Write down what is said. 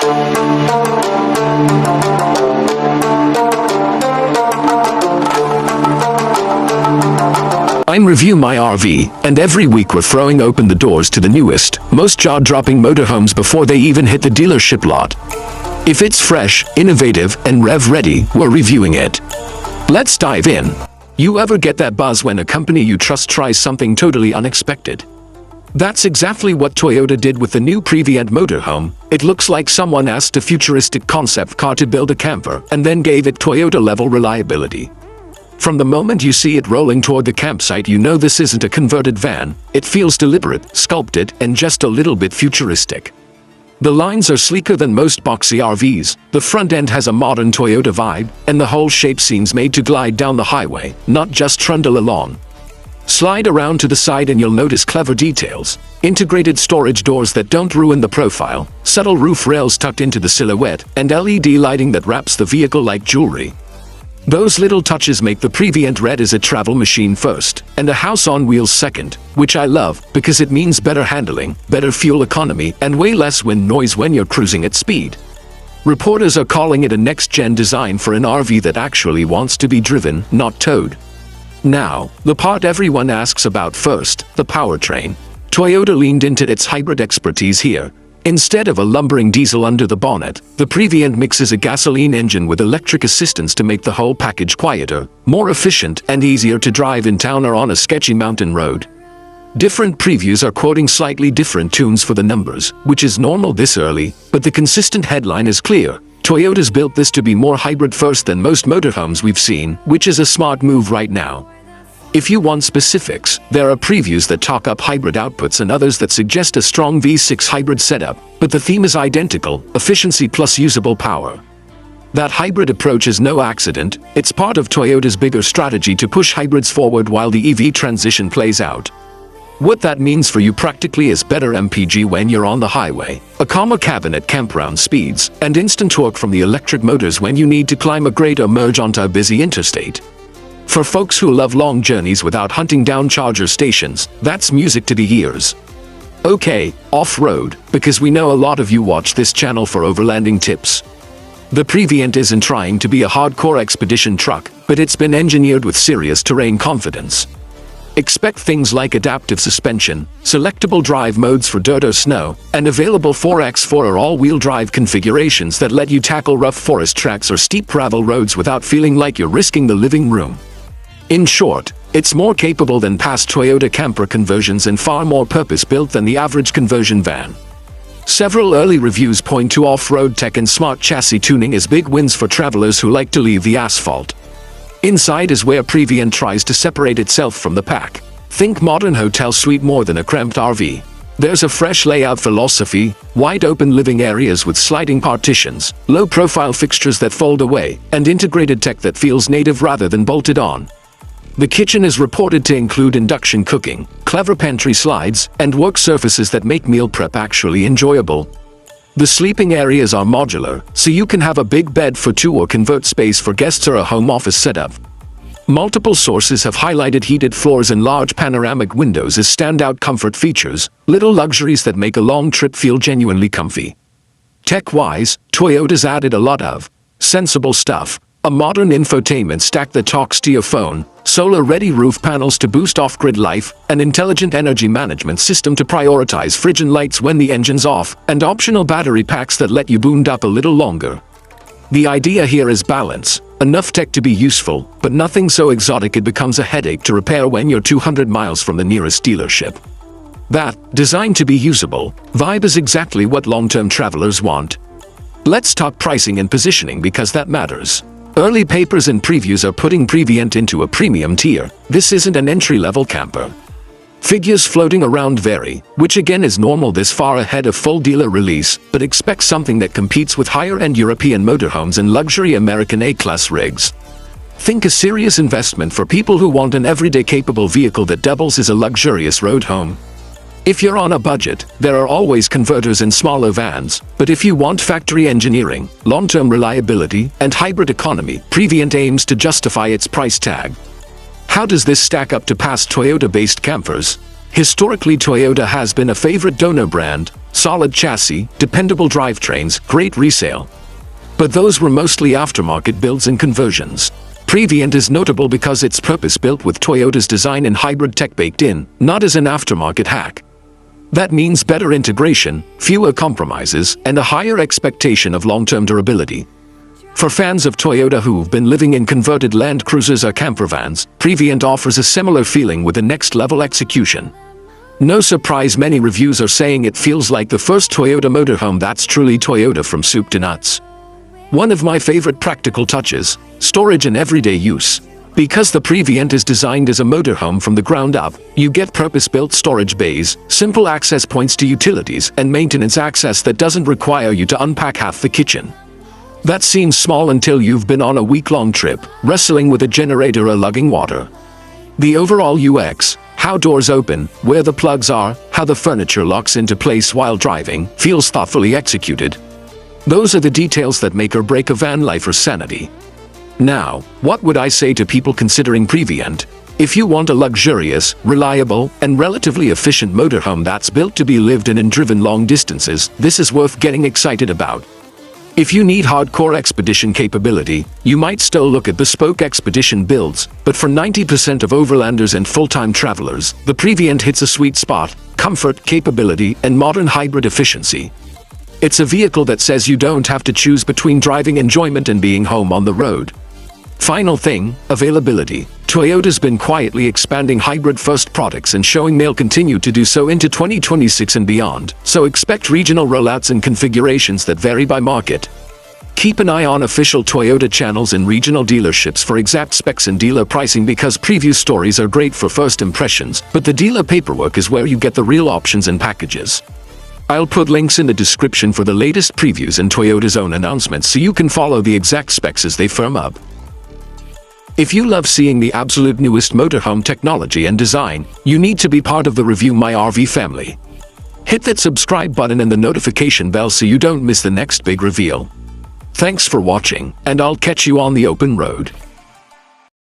I'm Review My RV, and every week we're throwing open the doors to the newest, most jaw-dropping motorhomes before they even hit the dealership lot. If it's fresh, innovative, and rev-ready, we're reviewing it. Let's dive in. You ever get that buzz when a company you trust tries something totally unexpected? That's exactly what Toyota did with the new Previent Motorhome. It looks like someone asked a futuristic concept car to build a camper and then gave it Toyota-level reliability. From the moment you see it rolling toward the campsite, you know this isn't a converted van. It feels deliberate, sculpted, and just a little bit futuristic. The lines are sleeker than most boxy RVs, the front end has a modern Toyota vibe, and the whole shape seems made to glide down the highway, not just trundle along. Slide around to the side and you'll notice clever details. Integrated storage doors that don't ruin the profile, subtle roof rails tucked into the silhouette, and LED lighting that wraps the vehicle like jewelry. Those little touches make the Previent read as a travel machine first, and a house on wheels second, which I love, because it means better handling, better fuel economy, and way less wind noise when you're cruising at speed. Reporters are calling it a next-gen design for an RV that actually wants to be driven, not towed. Now, the part everyone asks about first, the powertrain. Toyota leaned into its hybrid expertise here. Instead of a lumbering diesel under the bonnet, the Previent mixes a gasoline engine with electric assistance to make the whole package quieter, more efficient, and easier to drive in town or on a sketchy mountain road. Different previews are quoting slightly different tunes for the numbers, which is normal this early, but the consistent headline is clear. Toyota's built this to be more hybrid first than most motorhomes we've seen, which is a smart move right now. If you want specifics, there are previews that talk up hybrid outputs and others that suggest a strong V6 hybrid setup, but the theme is identical: efficiency plus usable power. That hybrid approach is no accident, it's part of Toyota's bigger strategy to push hybrids forward while the EV transition plays out. What that means for you practically is better MPG when you're on the highway, a calmer cabin at campground speeds, and instant torque from the electric motors when you need to climb a grade or merge onto a busy interstate. For folks who love long journeys without hunting down charger stations, that's music to the ears. Okay, off-road, because we know a lot of you watch this channel for overlanding tips. The Previent isn't trying to be a hardcore expedition truck, but it's been engineered with serious terrain confidence. Expect things like adaptive suspension, selectable drive modes for dirt or snow, and available 4x4 or all-wheel drive configurations that let you tackle rough forest tracks or steep gravel roads without feeling like you're risking the living room. In short, it's more capable than past Toyota camper conversions and far more purpose-built than the average conversion van. Several early reviews point to off-road tech and smart chassis tuning as big wins for travelers who like to leave the asphalt. Inside is where Previent tries to separate itself from the pack. Think modern hotel suite more than a cramped RV. There's a fresh layout philosophy, wide open living areas with sliding partitions, low-profile fixtures that fold away, and integrated tech that feels native rather than bolted on. The kitchen is reported to include induction cooking, clever pantry slides, and work surfaces that make meal prep actually enjoyable. The sleeping areas are modular, so you can have a big bed for two or convert space for guests or a home office setup. Multiple sources have highlighted heated floors and large panoramic windows as standout comfort features, little luxuries that make a long trip feel genuinely comfy. Tech-wise, Toyota's added a lot of sensible stuff. A modern infotainment stack that talks to your phone, solar-ready roof panels to boost off-grid life, an intelligent energy management system to prioritize fridge and lights when the engine's off, and optional battery packs that let you boond up a little longer. The idea here is balance, enough tech to be useful, but nothing so exotic it becomes a headache to repair when you're 200 miles from the nearest dealership. That, designed to be usable, vibe is exactly what long-term travelers want. Let's talk pricing and positioning because that matters. Early papers and previews are putting Previent into a premium tier. This isn't an entry-level camper. Figures floating around vary, which again is normal this far ahead of full dealer release, but expect something that competes with higher-end European motorhomes and luxury American A-class rigs. Think a serious investment for people who want an everyday capable vehicle that doubles as a luxurious road home. If you're on a budget, there are always converters and smaller vans, but if you want factory engineering, long-term reliability, and hybrid economy, Previent aims to justify its price tag. How does this stack up to past Toyota-based campers? Historically, Toyota has been a favorite donor brand, solid chassis, dependable drivetrains, great resale. But those were mostly aftermarket builds and conversions. Previant is notable because it's purpose-built with Toyota's design and hybrid tech baked in, not as an aftermarket hack. That means better integration, fewer compromises, and a higher expectation of long-term durability. For fans of Toyota who've been living in converted Land Cruisers or campervans, Previant offers a similar feeling with a next-level execution. No surprise, many reviews are saying it feels like the first Toyota motorhome that's truly Toyota from soup to nuts. One of my favorite practical touches: storage and everyday use. Because the Previant is designed as a motorhome from the ground up, you get purpose-built storage bays, simple access points to utilities, and maintenance access that doesn't require you to unpack half the kitchen. That seems small until you've been on a week-long trip, wrestling with a generator or lugging water. The overall UX, how doors open, where the plugs are, how the furniture locks into place while driving, feels thoughtfully executed. Those are the details that make or break a van lifer's sanity. Now, what would I say to people considering Previant? If you want a luxurious, reliable, and relatively efficient motorhome that's built to be lived in and driven long distances, this is worth getting excited about. If you need hardcore expedition capability, you might still look at bespoke expedition builds, but for 90% of overlanders and full-time travelers, the Previant hits a sweet spot: comfort, capability, and modern hybrid efficiency. It's a vehicle that says you don't have to choose between driving enjoyment and being home on the road. Final thing, availability. Toyota's been quietly expanding hybrid-first products and showing they'll continue to do so into 2026 and beyond, so expect regional rollouts and configurations that vary by market. Keep an eye on official Toyota channels and regional dealerships for exact specs and dealer pricing, because preview stories are great for first impressions, but the dealer paperwork is where you get the real options and packages. I'll put links in the description for the latest previews and Toyota's own announcements so you can follow the exact specs as they firm up. If you love seeing the absolute newest motorhome technology and design, you need to be part of the Review My RV family. Hit that subscribe button and the notification bell so you don't miss the next big reveal. Thanks for watching, and I'll catch you on the open road.